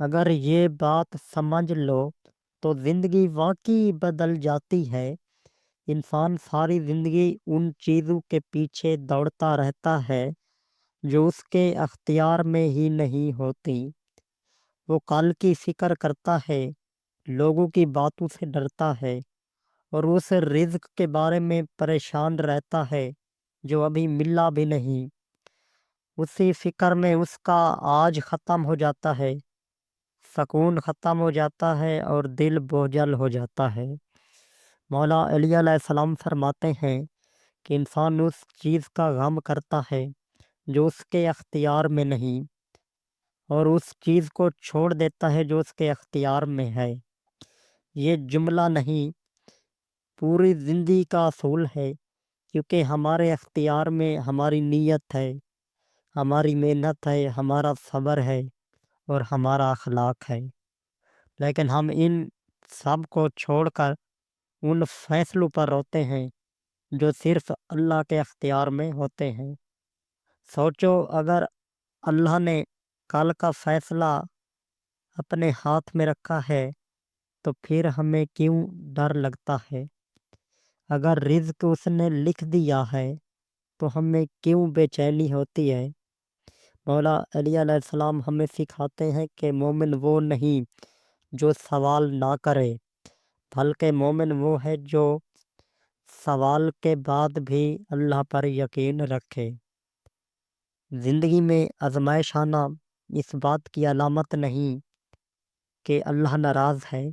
اگر یہ بات سمجھ لو تو زندگی واقعی بدل جاتی ہے۔ انسان ساری زندگی ان چیزوں کے پیچھے دوڑتا رہتا ہے جو اس کے اختیار میں ہی نہیں ہوتی۔ وہ کل کی فکر کرتا ہے، لوگوں کی باتوں سے ڈرتا ہے اور اس رزق کے بارے میں پریشان رہتا ہے جو ابھی ملا بھی نہیں۔ اسی فکر میں اس کا آج ختم ہو جاتا ہے، سکون ختم ہو جاتا ہے اور دل بوجھل ہو جاتا ہے۔ مولا علی علیہ السلام فرماتے ہیں کہ انسان اس چیز کا غم کرتا ہے جو اس کے اختیار میں نہیں، اور اس چیز کو چھوڑ دیتا ہے جو اس کے اختیار میں ہے۔ یہ جملہ نہیں، پوری زندگی کا اصول ہے، کیونکہ ہمارے اختیار میں ہماری نیت ہے، ہماری محنت ہے، ہمارا صبر ہے اور ہمارا اخلاق ہے۔ لیکن ہم ان سب کو چھوڑ کر ان فیصلوں پر روتے ہیں جو صرف اللہ کے اختیار میں ہوتے ہیں۔ سوچو، اگر اللہ نے کل کا فیصلہ اپنے ہاتھ میں رکھا ہے تو پھر ہمیں کیوں ڈر لگتا ہے؟ اگر رزق اس نے لکھ دیا ہے تو ہمیں کیوں بے چینی ہوتی ہے؟ مولا علی علیہ السلام ہمیں سکھاتے ہیں کہ مومن وہ نہیں جو سوال نہ کرے، بلکہ مومن وہ ہے جو سوال کے بعد بھی اللہ پر یقین رکھے۔ زندگی میں آزمائش آنا اس بات کی علامت نہیں کہ اللہ ناراض ہے۔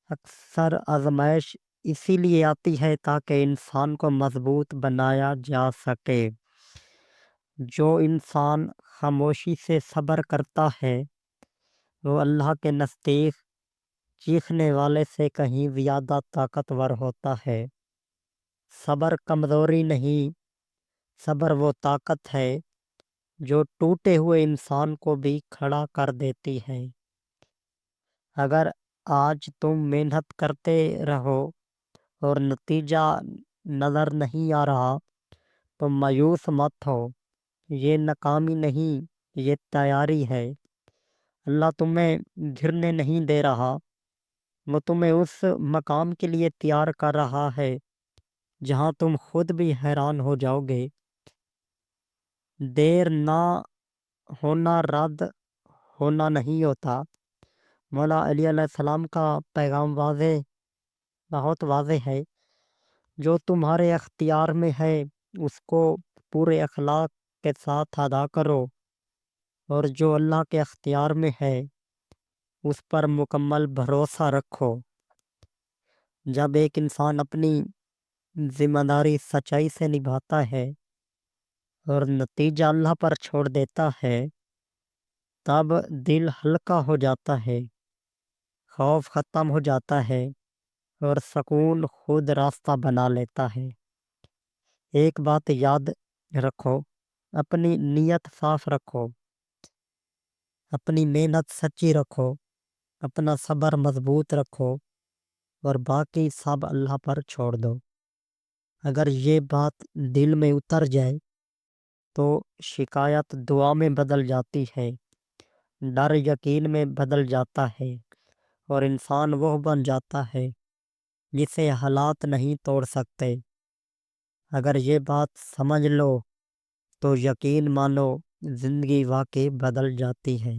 اکثر آزمائش اسی لیے آتی ہے تاکہ انسان کو مضبوط بنایا جا سکے۔ جو انسان خاموشی سے صبر کرتا ہے وہ اللہ کے نزدیک چیخنے والے سے کہیں زیادہ طاقتور ہوتا ہے۔ صبر کمزوری نہیں، صبر وہ طاقت ہے جو ٹوٹے ہوئے انسان کو بھی کھڑا کر دیتی ہے۔ اگر آج تم محنت کرتے رہو اور نتیجہ نظر نہیں آ رہا تو مایوس مت ہو، یہ ناکامی نہیں، یہ تیاری ہے۔ اللہ تمہیں گرنے نہیں دے رہا، وہ تمہیں اس مقام کے لیے تیار کر رہا ہے جہاں تم خود بھی حیران ہو جاؤ گے۔ دیر نہ ہونا رد ہونا نہیں ہوتا۔ مولا علی علیہ السلام کا پیغام واضح، بہت واضح ہے۔ جو تمہارے اختیار میں ہے اس کو پورے اخلاق کے ساتھ ادا کرو، اور جو اللہ کے اختیار میں ہے اس پر مکمل بھروسہ رکھو۔ جب ایک انسان اپنی ذمہ داری سچائی سے نبھاتا ہے اور نتیجہ اللہ پر چھوڑ دیتا ہے تب دل ہلکا ہو جاتا ہے، خوف ختم ہو جاتا ہے اور سکون خود راستہ بنا لیتا ہے۔ ایک بات یاد رکھو، اپنی نیت صاف رکھو، اپنی محنت سچی رکھو، اپنا صبر مضبوط رکھو اور باقی سب اللہ پر چھوڑ دو۔ اگر یہ بات دل میں اتر جائے تو شکایت دعا میں بدل جاتی ہے، ڈر یقین میں بدل جاتا ہے اور انسان وہ بن جاتا ہے جسے حالات نہیں توڑ سکتے۔ اگر یہ بات سمجھ لو تو یقین مانو زندگی واقعی بدل جاتی ہے۔